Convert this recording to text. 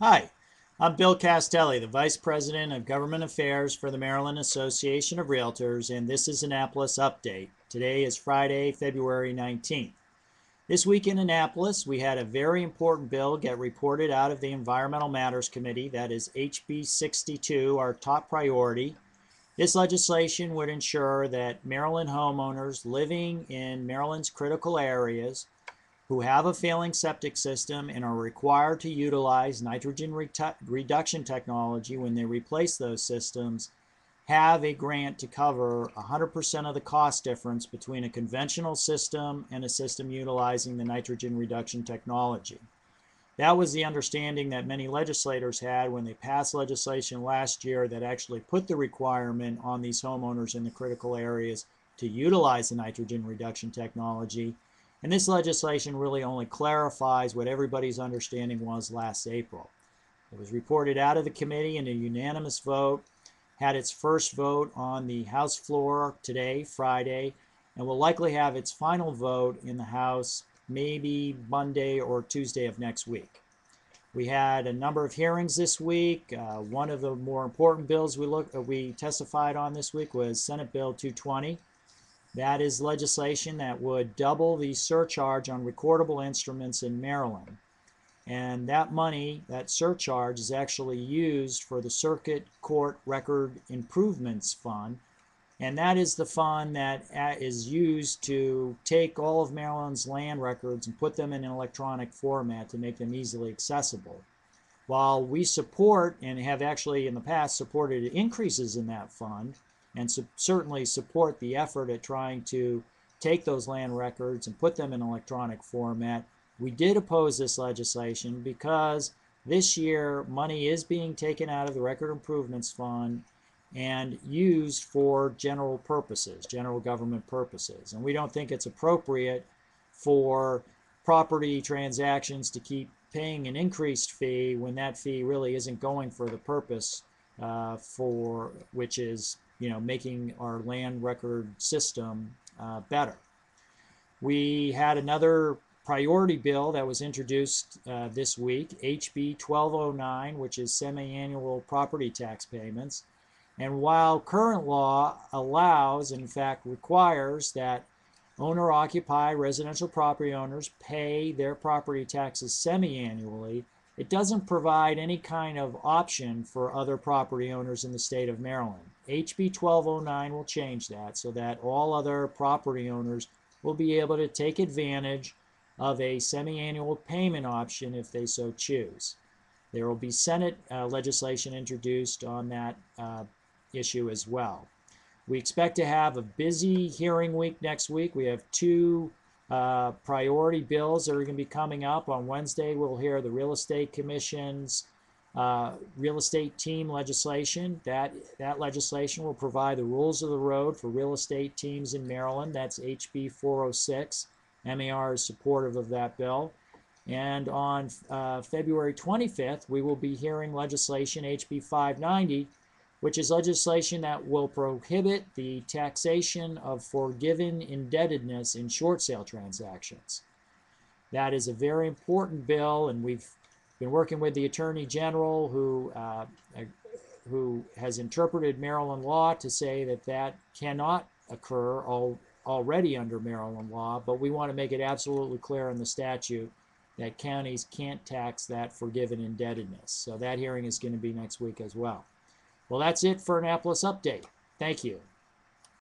Hi, I'm Bill Castelli, the Vice President of Government Affairs for the Maryland Association of Realtors, and this is Annapolis Update. Today is Friday, February 19th. This week in Annapolis, we had a very important bill get reported out of the Environmental Matters Committee. That is HB 62, our top priority. This legislation would ensure that Maryland homeowners living in Maryland's critical areas who have a failing septic system and are required to utilize nitrogen reduction technology when they replace those systems have a grant to cover 100% of the cost difference between a conventional system and a system utilizing the nitrogen reduction technology. That was the understanding that many legislators had when they passed legislation last year that actually put the requirement on these homeowners in the critical areas to utilize the nitrogen reduction technology. And this legislation really only clarifies what everybody's understanding was last April. It was reported out of the committee in a unanimous vote, had its first vote on the House floor today, Friday, and will likely have its final vote in the House maybe Monday or Tuesday of next week. We had a number of hearings this week. One of the more important bills we testified on this week was Senate Bill 220. That is legislation that would double the surcharge on recordable instruments in Maryland. And that money, that surcharge, is actually used for the Circuit Court Record Improvements Fund. And that is the fund that is used to take all of Maryland's land records and put them in an electronic format to make them easily accessible. While we support and have actually in the past supported increases in that fund, and certainly support the effort at trying to take those land records and put them in electronic format, we did oppose this legislation because this year money is being taken out of the Record Improvements Fund and used for general purposes, general government purposes. And we don't think it's appropriate for property transactions to keep paying an increased fee when that fee really isn't going for the purpose for which is making our land record system better. We had another priority bill that was introduced this week, HB 1209, which is semi-annual property tax payments. And while current law allows, in fact requires, that owner-occupied residential property owners pay their property taxes semi-annually, it doesn't provide any kind of option for other property owners in the state of Maryland. HB 1209 will change that so that all other property owners will be able to take advantage of a semi-annual payment option if they so choose. There will be Senate legislation introduced on that issue as well. We expect to have a busy hearing week next week. We have two priority bills that are going to be coming up. On Wednesday, we'll hear the Real Estate Commission's real estate team legislation. That legislation will provide the rules of the road for real estate teams in Maryland. That's HB 406. MAR is supportive of that bill. And on February 25th, we will be hearing legislation HB 590, which is legislation that will prohibit the taxation of forgiven indebtedness in short sale transactions. That is a very important bill, and we've been working with the Attorney General who has interpreted Maryland law to say that that cannot occur already under Maryland law, but we want to make it absolutely clear in the statute that counties can't tax that forgiven indebtedness. So that hearing is going to be next week as well. Well, that's it for Annapolis Update. Thank you.